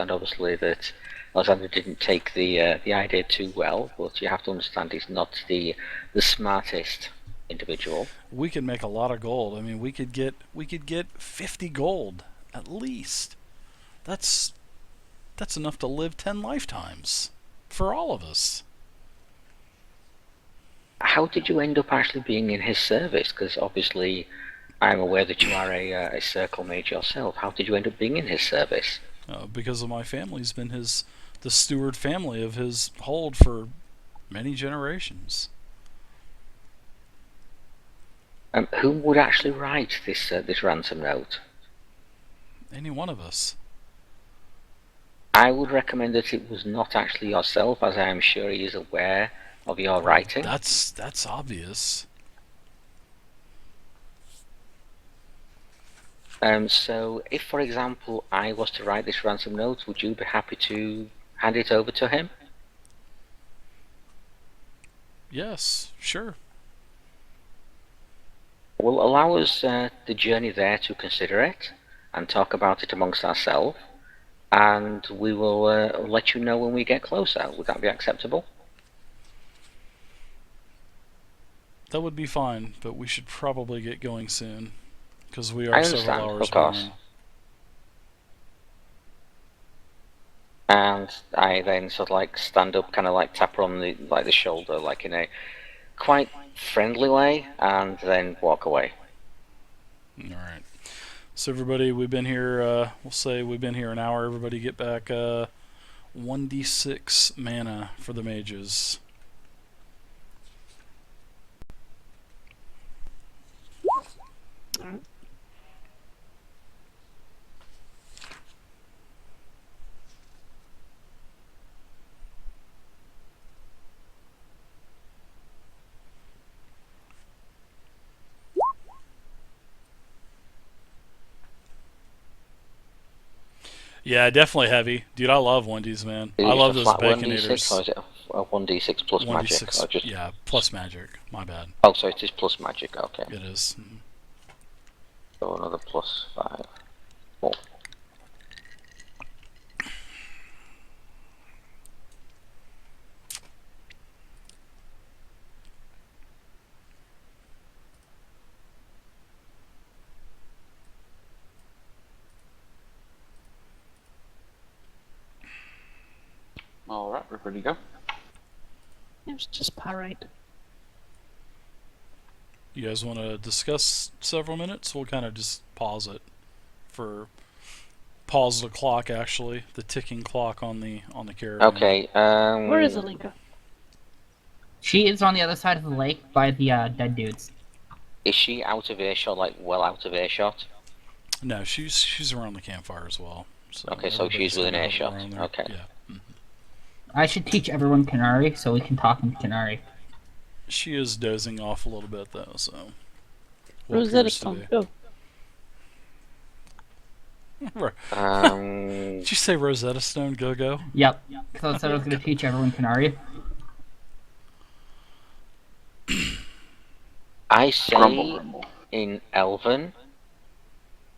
understand, obviously, that Alexander didn't take the idea too well, but you have to understand he's not the smartest individual. We could make a lot of gold. I mean, we could get 50 gold at least. That's that's enough to live 10 lifetimes for all of us. How did you end up actually being in his service? Because obviously, I'm aware that you are a circle mage yourself. How did you end up being in his service? Because of my family's been the steward family of his hold for many generations. Who would actually write this ransom note? Any one of us. I would recommend that it was not actually yourself, as I am sure he is aware of your Well, writing. that's obvious. So, if, for example, I was to write this ransom note, would you be happy to hand it over to him? Yes, sure. We'll allow us the journey there to consider it and talk about it amongst ourselves, and we will let you know when we get closer. Would that be acceptable? That would be fine, but we should probably get going soon because we I are several understand, hours of course. behind. And I then sort of like stand up, kind of like tap her on the shoulder, like in a quite friendly way, and then walk away. All right. So everybody, we've been here. We'll say we've been here an hour. Everybody, get back 1d6 mana for the mages. Yeah, definitely heavy, dude. I love 1ds, man. I Is it love a those flat 1d6 or baconators. is it a 1d6 plus magic? Or 1d6, just. yeah, plus magic. My bad. Oh, so it is plus magic, okay. It is. So another plus 5. Oh. Alright, we're ready to go. It was just pyrite. You guys want to discuss several minutes? We'll kind of just pause it for pause the clock. Actually, the ticking clock on the caravan. Okay, Where is Alinka? She is on the other side of the lake by the dead dudes. is she out of earshot, like well out of earshot? No, she's around the campfire as well. So Okay, so she's within earshot. Okay. Yeah. I should teach everyone Canary so we can talk in Canary. She is dozing off a little bit though, so. Rosetta Stone, go. Did you say Rosetta Stone? Go go. Yep. So I said I was going to teach everyone Canary. I say in Elven.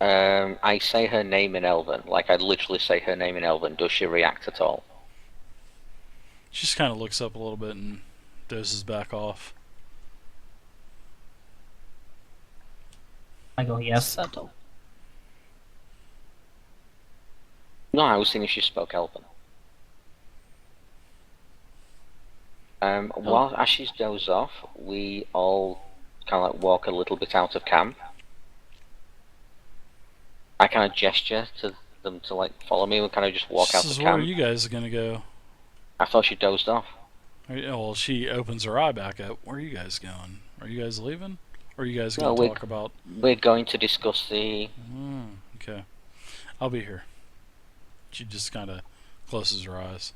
I say her name in Elven. Like I literally say her name in Elven. Does she react at all? She just kind of looks up a little bit and dozes back off. I go, yes. Subtle. No, I was seeing if she spoke Elven. While as she's dozed off, we all kind of like walk a little bit out of camp. I kind of gesture to them to like follow me and kind of just walk out of Says, where are camp. you guys gonna go? I thought she dozed off. Well, she opens her eye back up. Where are you guys going? Are you guys leaving? Or are you guys No, gonna talk about? We're going to discuss the. Okay, I'll be here. She just kind of closes her eyes.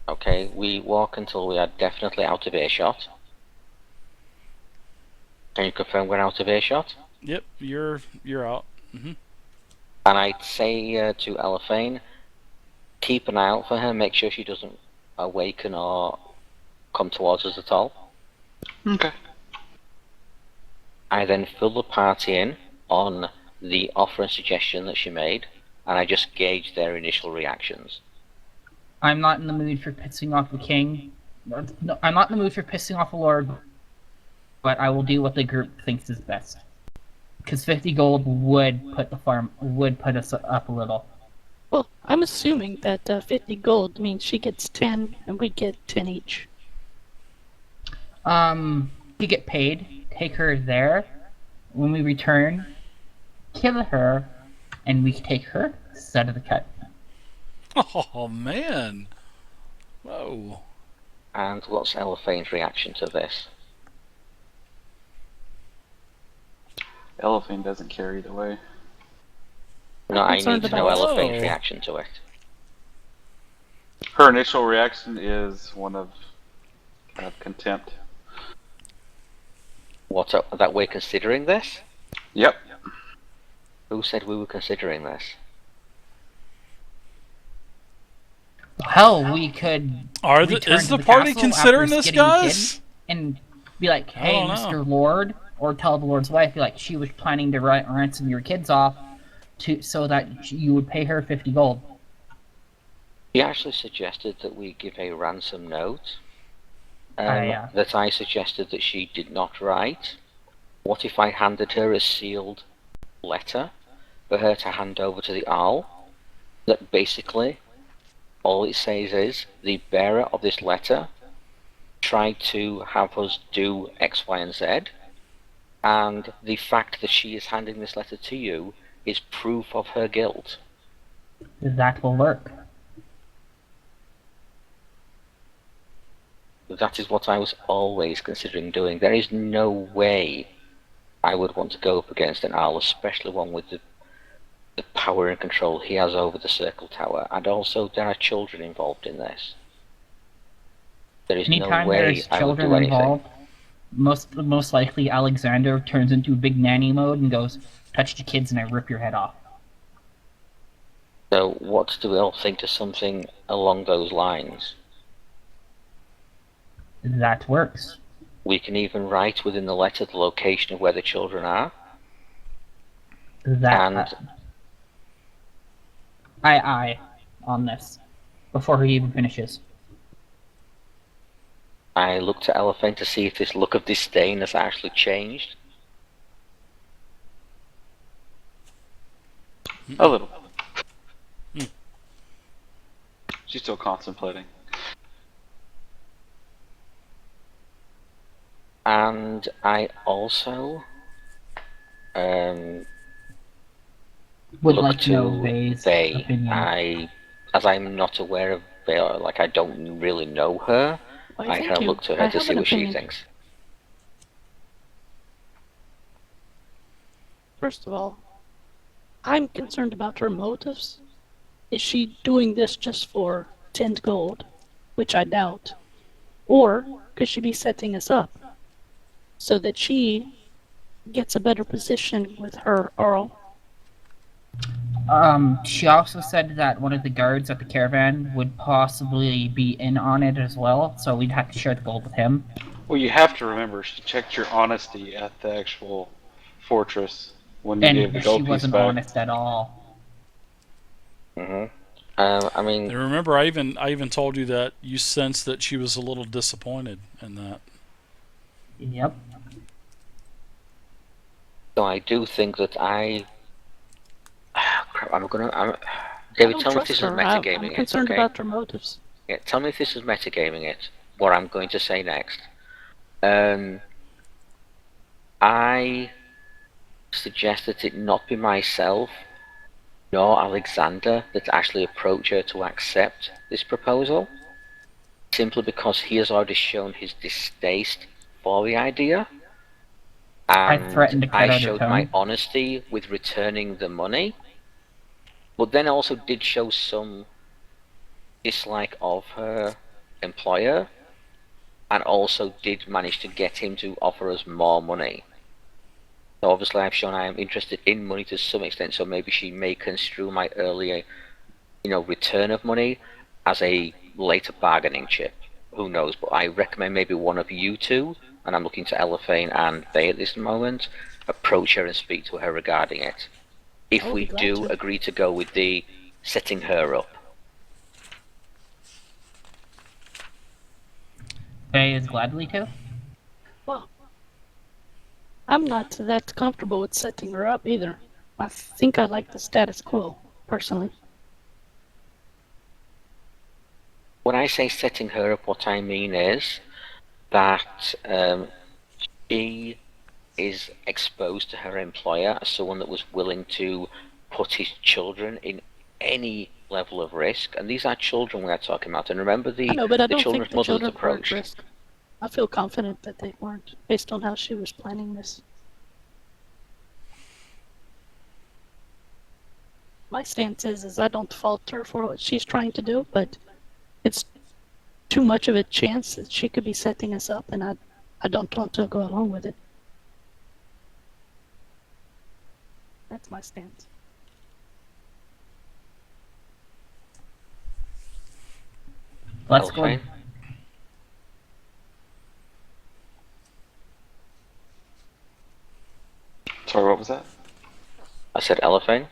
Okay, we walk until we are definitely out of earshot. Can you confirm we're out of earshot? Yep, you're out. And I'd say to Elephane, keep an eye out for her, make sure she doesn't awaken or come towards us at all. Okay. I then fill the party in on the offer and suggestion that she made, and I just gauge their initial reactions. I'm not in the mood for pissing off the king. No, I'm not in the mood for pissing off the lord, but I will do what the group thinks is best. Because 50 gold would put us up a little. Well, I'm assuming that 50 gold means she gets 10 and we get 10 each. To get paid, take her there. When we return, kill her, and we take her side of the cut. Oh man! Whoa! And what's Eliphane's reaction to this? Elephant doesn't care either way. No, I need concerned to know about- Eliphane's Oh. reaction to it. Her initial reaction is one of kind of contempt. What, that we're considering this? Yep. Who said we were considering this? Hell, we could. return Is to the the party castle considering after this, getting the guys? And be like, I hey, don't know. Mr. Lord, or tell the Lord's wife, be like, she was planning to ransom your kids off, so that you would pay her 50 gold. He actually suggested that we give a ransom note. Yeah. That I suggested that she did not write. What if I handed her a sealed letter for her to hand over to the Arl? That basically all it says is the bearer of this letter tried to have us do X, Y, and Z, and the fact that she is handing this letter to you is proof of her guilt. That will work. That is what I was always considering doing. There is no way I would want to go up against an Arl, especially one with the power and control he has over the Circle Tower. And also, there are children involved in this. There is Anytime no way there's I would children do anything. involved, most likely Alexander turns into big nanny mode and goes, touch the kids and I rip your head off. So, what do we all think of something along those lines? That works. We can even write within the letter the location of where the children are. That I on this before he even finishes. I looked at Elephant to see if this look of disdain has actually changed. A little. She's still contemplating. And I also Would look like to know to Vay's Vay. opinion. As I'm not aware of Vay, like I don't really know her, Why, I thank kind of you. look to I her to have see an what she opinion. thinks. First of all, I'm concerned about her motives. Is she doing this just for 10 gold, which I doubt? Or could she be setting us up so that she gets a better position with her Earl? She also said that one of the guards at the caravan would possibly be in on it as well, so we'd have to share the gold with him. Well, you have to remember, she checked your honesty at the actual fortress when you gave the And gold she piece wasn't back. honest at all. I mean, And remember, I even told you that you sensed that she was a little disappointed in that. Yep. so I do think that crap, I David, don't tell me if trust this is her. metagaming I'm it, concerned okay? about her motives. Yeah, tell me if this is metagaming it, what I'm going to say next. I suggest that it not be myself nor Alexander that actually approach her to accept this proposal, simply because he has already shown his distaste for the idea. And I threatened to cut out I her showed tongue. my honesty with returning the money, but then also did show some dislike of her employer, and also did manage to get him to offer us more money. So obviously I've shown I am interested in money to some extent, so maybe she may construe my earlier, return of money as a later bargaining chip. Who knows, but I recommend maybe one of you two, and I'm looking to Elephane and Vay at this moment, approach her and speak to her regarding it. if I would we be glad do to. agree to go with the setting her up. Faye is gladly to. Well, I'm not that comfortable with setting her up either. I think I like the status quo, personally. When I say setting her up, what I mean is that she is exposed to her employer as someone that was willing to put his children in any level of risk, and these are children we are talking about. And remember I know, but I the don't think children's the mothers children were at approached. risk. I feel confident that they weren't, based on how she was planning this. My stance is I don't fault her for what she's trying to do, but it's too much of a chance that she could be setting us up, and I don't want to go along with it. That's my stance. Let's go. Elfane? Sorry, what was that? I said Elephane.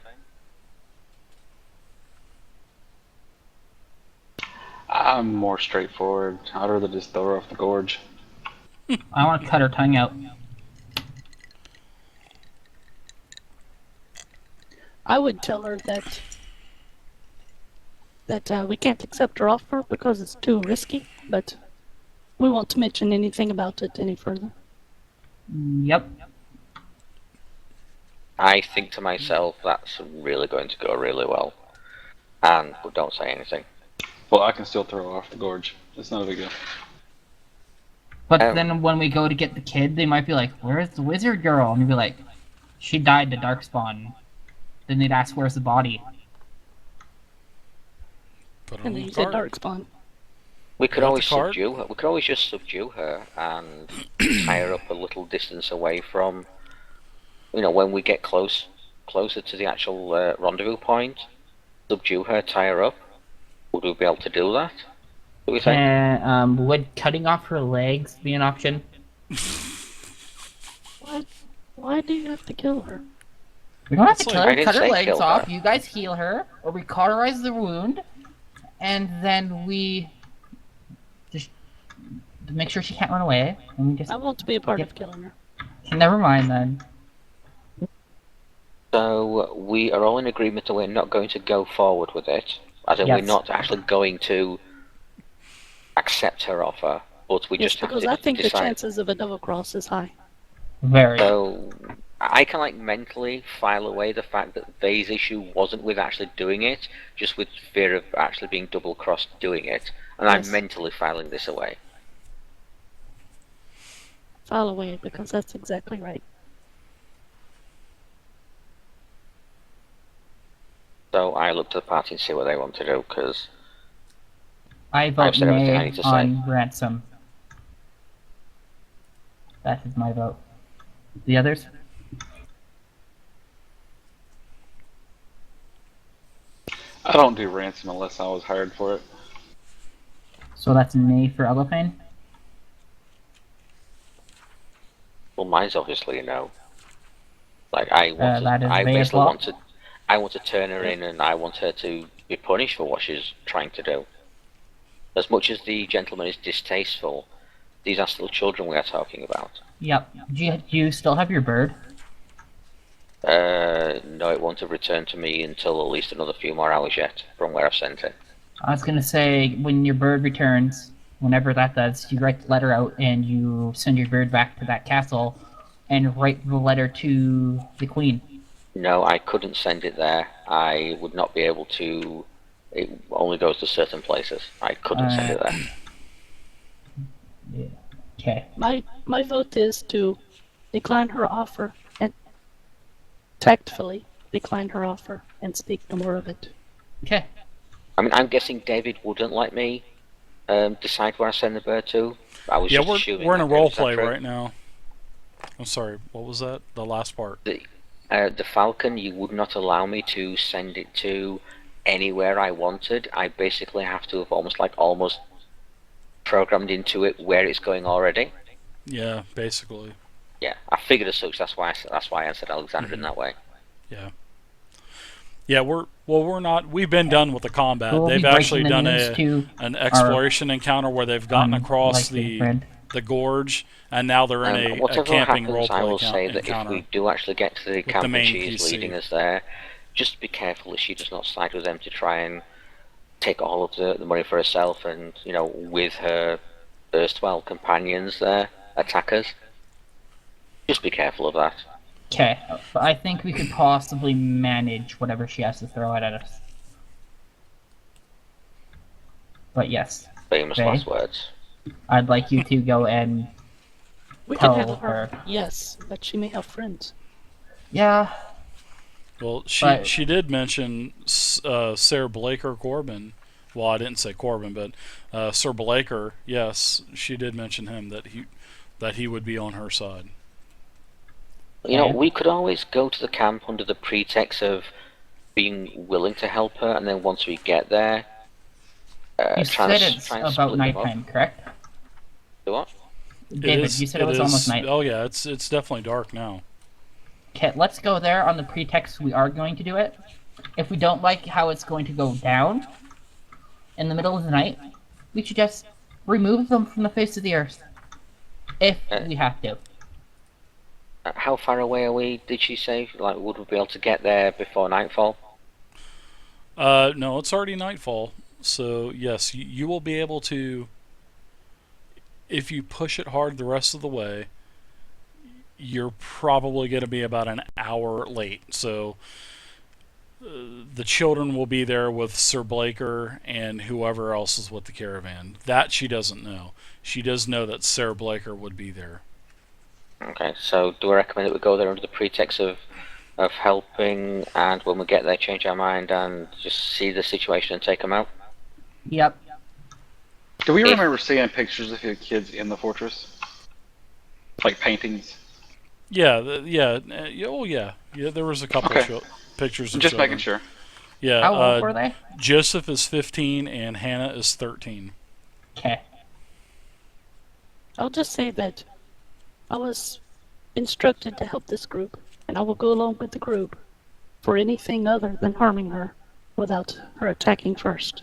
I'm more straightforward. I'd rather just throw her off the gorge. I want to cut her tongue out. I would tell her that we can't accept her offer because it's too risky, but we won't mention anything about it any further. Yep. I think to myself that's really going to go really well. But don't say anything. Well, I can still throw her off the gorge. It's not a big deal. But then when we go to get the kid, they might be like, "Where's the wizard girl?" And you'd be like, "She died to Darkspawn." Then they'd ask, "Where's the body?" Put it And on then the you said card. Darkspawn. We could got the always card? subdue her. We could always just subdue her and tie her up a little distance away from. When we get closer to the actual rendezvous point, subdue her, tie her up. Would we be able to do that? Do we think? Would cutting off her legs be an option? Why do you have to kill her? We don't have It's to like- kill I her. didn't Cut her say legs kill off. her. You guys heal her, or we cauterize the wound, and then we just make sure she can't run away. And we just I want to be a part Yep. of killing her. never mind then. So we are all in agreement that we're not going to go forward with it. As in, we're Yes. not actually going to accept her offer, but we Yes, just have because to I think the decide. chances of a double cross is high. Very. So I can mentally file away the fact that Vay's issue wasn't with actually doing it, just with fear of actually being double crossed doing it, and Yes. I'm mentally filing this away. File away, because that's exactly right. So I look to the party and see what they want to do, because I vote I've said everything I nay need to say. on ransom. That is my vote. The others? I don't do ransom unless I was hired for it. So that's nay for Elephane? well, mine's obviously a no. Like I want that is I Vay as basically well. I want to turn her in, and I want her to be punished for what she's trying to do. As much as the gentleman is distasteful, these are still children we are talking about. Yep. Do you still have your bird? No, it won't have returned to me until at least another few more hours yet from where I've sent it. I was gonna say, when your bird returns, whenever that does, you write the letter out and you send your bird back to that castle and write the letter to the queen. No, I couldn't send it there. I would not be able to. It only goes to certain places. I couldn't send it there. Yeah. Okay. My vote is to decline her offer and tactfully decline her offer and speak no more of it. Okay. I mean, I'm guessing David wouldn't let me decide where I send the bird to. I was Yeah, just assuming we're in a that. role Is that play true? right now. I'm sorry. What was that? The last part. The Falcon, you would not allow me to send it to anywhere I wanted. I basically have to have almost programmed into it where it's going already. Yeah, basically. Yeah, I figured as such. That's why I answered Alexander in that way. Yeah. Yeah, we're not. We've been done with the combat. We'll be They've breaking actually the done news to an our exploration encounter where they've gotten across unlikely friend. the gorge, and now they're in a Whatever camping happens, I roleplay will say that if encounter we do actually get to the with camp the and main she is leading PC. us there, just be careful that she does not side with them to try and take all of the money for herself and, with her erstwhile companions there, attackers. Just be careful of that. Okay, but I think we could possibly manage whatever she has to throw at us. But yes, Famous Faye? last words. I'd like you to go and We can tell tell her, her. yes, that she may have friends. Yeah, Well, But- she did mention Sir Blaker Corbin. Well, I didn't say Corbin, but Sir Blaker. Yes, she did mention him that he would be on her side. We could always go to the camp under the pretext of being willing to help her, and then once we get there, you try said to it's try and about split them up. nighttime, correct? Do what? David, you said it was almost night. Oh yeah, it's definitely dark now. Okay, let's go there on the pretext we are going to do it. If we don't like how it's going to go down in the middle of the night, we should just remove them from the face of the earth. If we have to. How far away are we, did she say? Like, would we be able to get there before nightfall? No, it's already nightfall. So yes, you will be able to, if you push it hard the rest of the way. You're probably going to be about an hour late. So the children will be there with Sir Blaker and whoever else is with the caravan. That she doesn't know. She does know that Sir Blaker would be there. Okay, so do I recommend that we go there under the pretext of helping, and when we get there change our mind and just see the situation and take them out? Yep. Do we If- remember seeing pictures of your kids in the fortress? Like paintings? Yeah, yeah. There was a couple Okay. of pictures I'm of just children. making sure. Yeah, How old were they? Joseph is 15 and Hannah is 13. Okay. I'll just say that I was instructed to help this group, and I will go along with the group for anything other than harming her without her attacking first.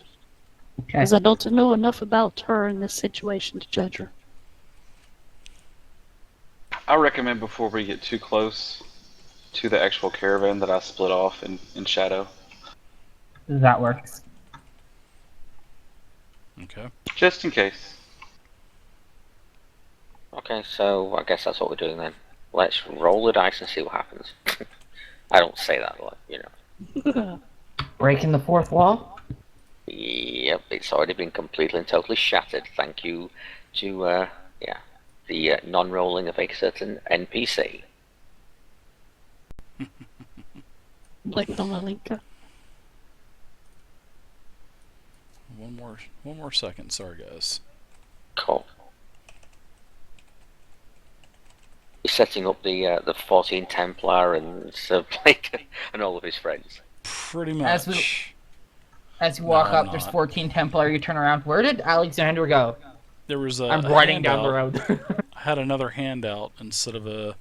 Okay. Because I don't know enough about her in this situation to judge her. I recommend before we get too close to the actual caravan that I split off in shadow. That works. Okay. Just in case. Okay, so I guess that's what we're doing then. Let's roll the dice and see what happens. I don't say that a lot. Breaking the fourth wall? Yep, it's already been completely and totally shattered. Thank you to, the non-rolling of a certain NPC. Like Domalinka. One more second. Sorry, guys. Cool. He's setting up the 14 Templar and Sir Blake and all of his friends. Pretty As much. As you walk No, up, I'm there's not. 14 Templar, you turn around. Where did Alexander go? There was a I'm riding down the handout. road. I had another handout instead of a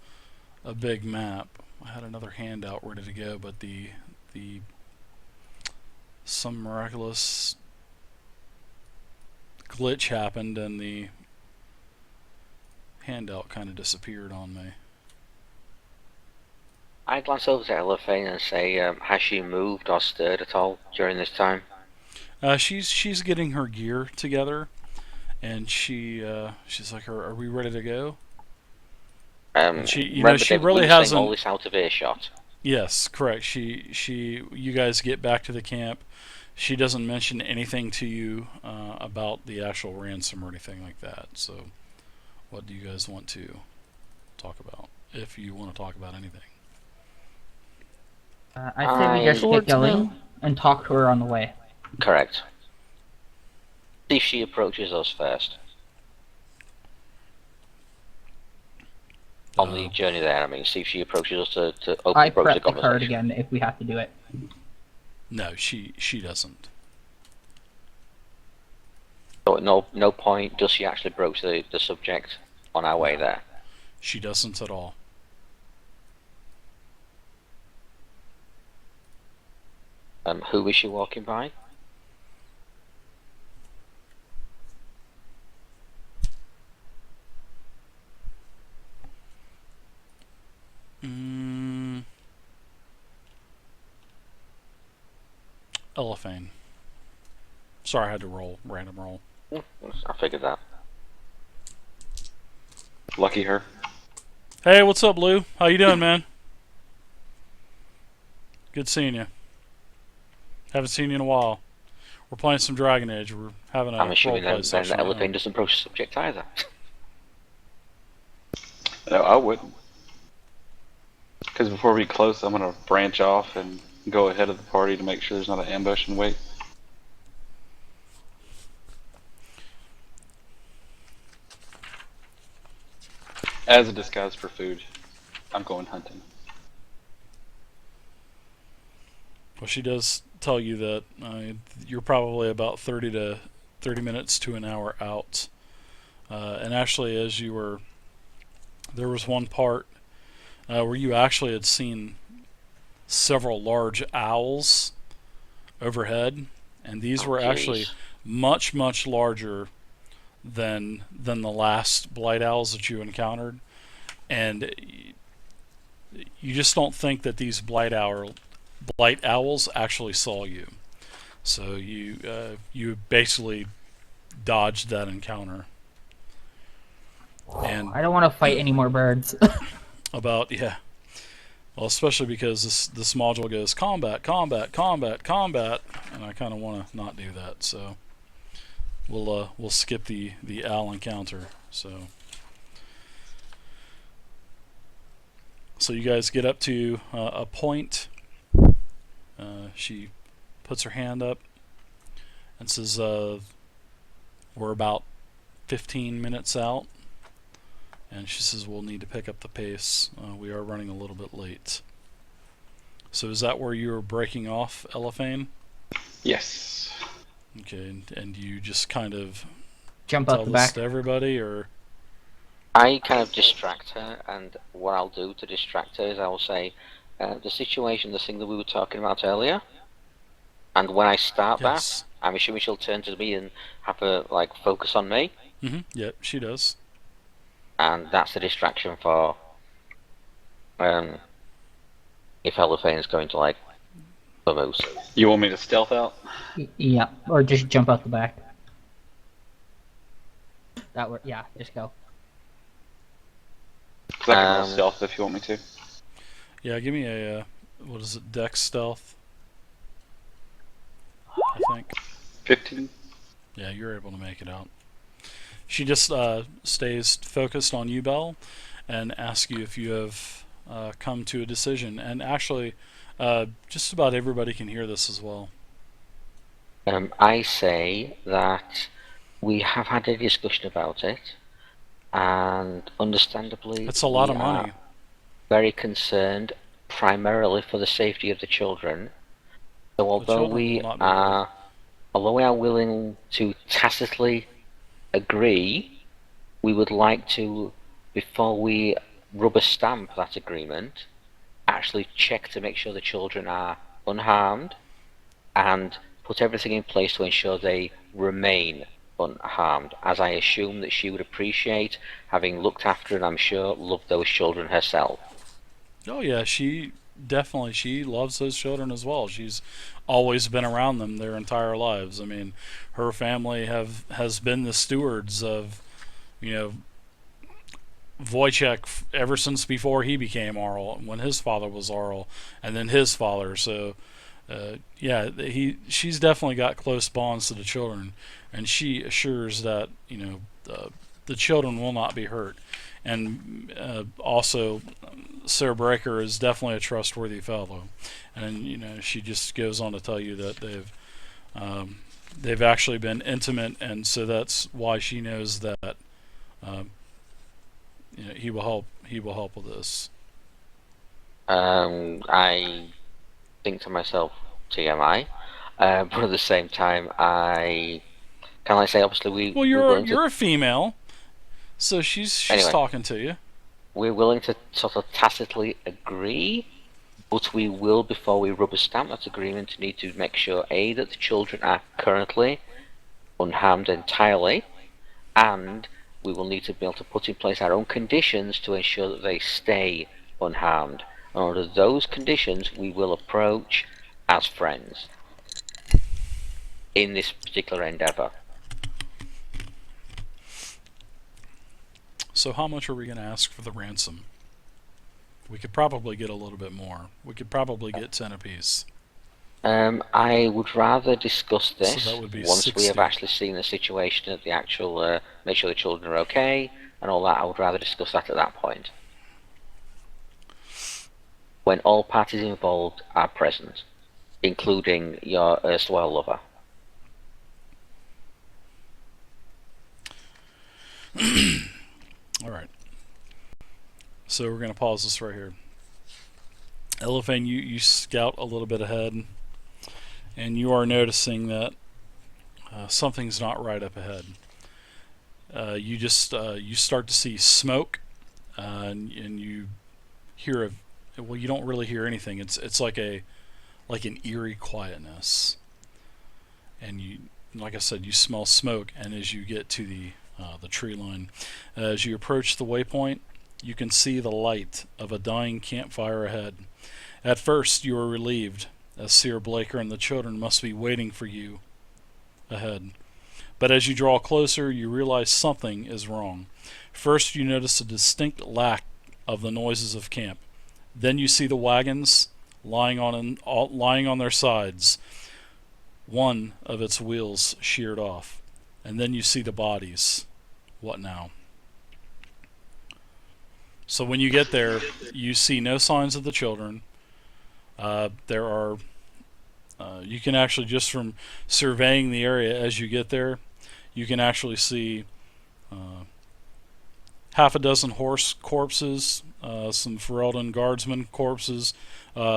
big map. I had another handout ready to go, but the some miraculous glitch happened and the handout kind of disappeared on me. I glance over to Elephane and say, has she moved or stirred at all during this time? She's getting her gear together, and she's like, "Are we ready to go?" And she, Remember, she David, really we were saying hasn't. all this out of earshot. Yes, correct. You guys get back to the camp. She doesn't mention anything to you about the actual ransom or anything like that. So, what do you guys want to talk about? If you want to talk about anything. I say we just get Towards going Mel. and talk to her on the way. Correct. See if she approaches us first. On the journey there, I mean, see if she approaches us to I open broach the prep the card conversation. again if we have to do it. No, she doesn't. So at no point does she actually broach the subject on our way there. She doesn't at all. Who is she walking by? Elephane. Sorry, I had to roll. Random roll. I figured that. Lucky her. Hey, what's up, Lou? How you doing, man? Good seeing you. Haven't seen you in a while. We're playing some Dragon Age. We're having a I'm assuming roleplay then session. the right elephant now. doesn't broach the subject either. No, I wouldn't. Because before we get close, I'm gonna branch off and go ahead of the party to make sure there's not an ambush and wait. As a disguise for food, I'm going hunting. Well, she does tell you that you're probably about 30 minutes to an hour out. And actually, as you were, there was one part where you actually had seen several large owls overhead, and these were actually Jeez. much larger than the last blight owls that you encountered, and you just don't think that these blight owls actually saw you. So you basically dodged that encounter. And I don't want to fight any more birds. about well, especially because this module goes combat, combat, combat, combat, and I kind of want to not do that. So we'll skip the owl encounter. So you guys get up to a point. She puts her hand up and says, "We're about 15 minutes out." And she says, "We'll need to pick up the pace. We are running a little bit late." So is that where you're breaking off, Elephane? Yes. Okay, and you just kind of Jump tell out the this back. to everybody, or I kind of distract her, and what I'll do to distract her is I will say, the situation, the thing that we were talking about earlier, and when I start yes, that, I'm assuming she'll turn to me and have her like focus on me, yep, she does. and that's the distraction for if Eliphane's going to like vamoose. You want me to stealth out? Yeah, or just jump out the back. That work? Yeah, just go. Because I can roll stealth if you want me to. Yeah, give me a what is it, Dex stealth? I think. 15. Yeah, you're able to make it out. She just stays focused on you, Belle, and asks you if you have come to a decision. And actually, just about everybody can hear this as well. I say that we have had a discussion about it, and understandably, It's a lot we of money. are very concerned, primarily for the safety of the children. So children will not be hurt. although we are willing to tacitly agree, we would like to, before we rubber stamp that agreement, actually check to make sure the children are unharmed and put everything in place to ensure they remain unharmed, as I assume that she would appreciate, having looked after and I'm sure loved those children herself. Oh yeah, she loves those children as well. She's always been around them their entire lives. I mean, her family has been the stewards of, you know, Wojciech ever since before he became Arl, when his father was Arl, and then his father. So, yeah, she's definitely got close bonds to the children, and she assures that the children will not be hurt. And also, Sarah Breaker is definitely a trustworthy fellow, and she just goes on to tell you that they've actually been intimate, and so that's why she knows that he will help. He will help with this. I think to myself, TMI, but at the same time, I can I say obviously Well, we're willing you're to, a female, so she's anyway, talking to you. we're willing to sort of tacitly agree, But we will, before we rubber stamp that agreement, need to make sure A, that the children are currently unharmed entirely, and we will need to be able to put in place our own conditions to ensure that they stay unharmed. And under those conditions, we will approach as friends in this particular endeavour. So how much are we going to ask for the ransom? We could probably get a little bit more. We could probably get 10 apiece. I would rather discuss this So that would be once we have 60. actually seen the situation at the actual, make sure the children are okay and all that. I would rather discuss that at that point, when all parties involved are present, including your erstwhile lover. Alright. So we're going to pause this right here. Elephant, you scout a little bit ahead, and you are noticing that something's not right up ahead. You start to see smoke, and you hear well, you don't really hear anything. It's like an eerie quietness, and you, like I said, you smell smoke. And as you get to the tree line, as you approach the waypoint, you can see the light of a dying campfire ahead. At first, you are relieved, as Seer Blaker and the children must be waiting for you ahead. But as you draw closer, you realize something is wrong. First, you notice a distinct lack of the noises of camp. Then you see the wagons lying on their sides, one of its wheels sheared off. And then you see the bodies. What now? So when you get there, you see no signs of the children. There are, you can actually, just from surveying the area as you get there, you can actually see half a dozen horse corpses, some Ferelden guardsmen corpses,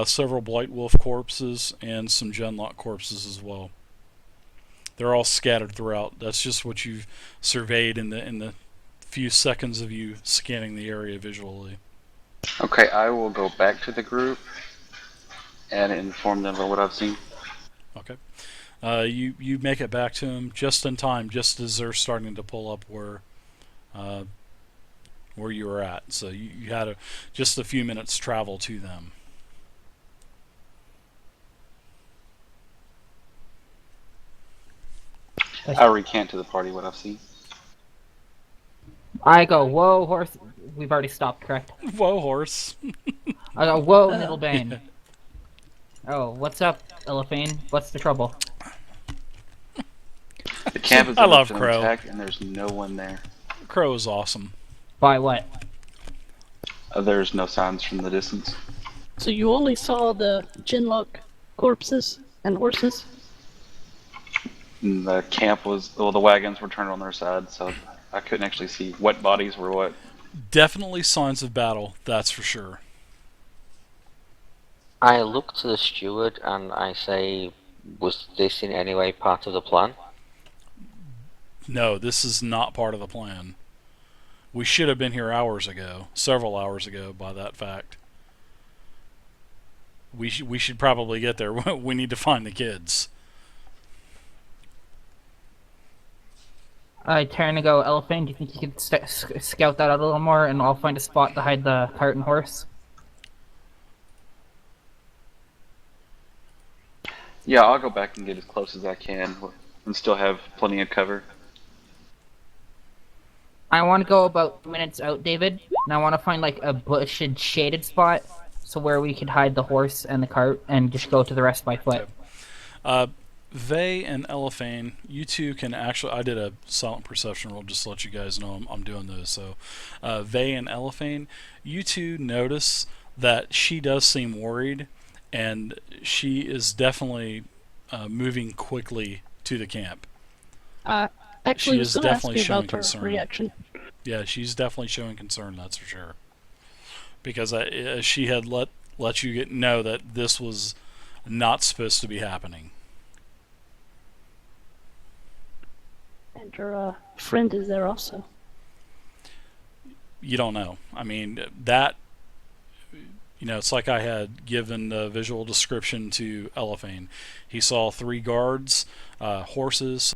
several Blight Wolf corpses, and some Genlock corpses as well. They're all scattered throughout. That's just what you've surveyed in the few seconds of you scanning the area visually. Okay, I will go back to the group and inform them of what I've seen. Okay. You make it back to them just in time, just as they're starting to pull up where you were at. So you had just a few minutes travel to them. I recant to the party what I've seen. I go, whoa, horse. We've already stopped, correct? Whoa, horse. I go, whoa, Middlebane. Oh, what's up, Elephane? What's the trouble? The camp is I love Crow. intact and there's no one there. Crow is awesome. By what? There's no signs from the distance. So you only saw the Genlock corpses and horses? And the camp was, well, the wagons were turned on their side, so I couldn't actually see what bodies were what. Definitely signs of battle, that's for sure. I look to the steward and I say, was this in any way part of the plan? No, this is not part of the plan. We should have been here hours ago, several hours ago by that fact. We should probably get there. We need to find the kids. I turn to go, Elephant, do you think you could scout that out a little more and I'll find a spot to hide the cart and horse? Yeah, I'll go back and get as close as I can and still have plenty of cover. I want to go about 2 minutes out, David, and I want to find like a bushed, shaded spot, so where we could hide the horse and the cart and just go to the rest by foot. Vey and Elephane, you two can actually, I did a silent perception roll just to let you guys know I'm doing those. So Vey and Elephane, you two notice that she does seem worried, and she is definitely moving quickly to the camp. Actually, She I was is going to ask definitely you showing about her concern. reaction. Yeah, she's definitely showing concern, that's for sure. Because she had let you know that this was not supposed to be happening. And her friend is there also. You don't know. I mean, that You know, it's like I had given the visual description to Elephane. He saw 3 guards, horses,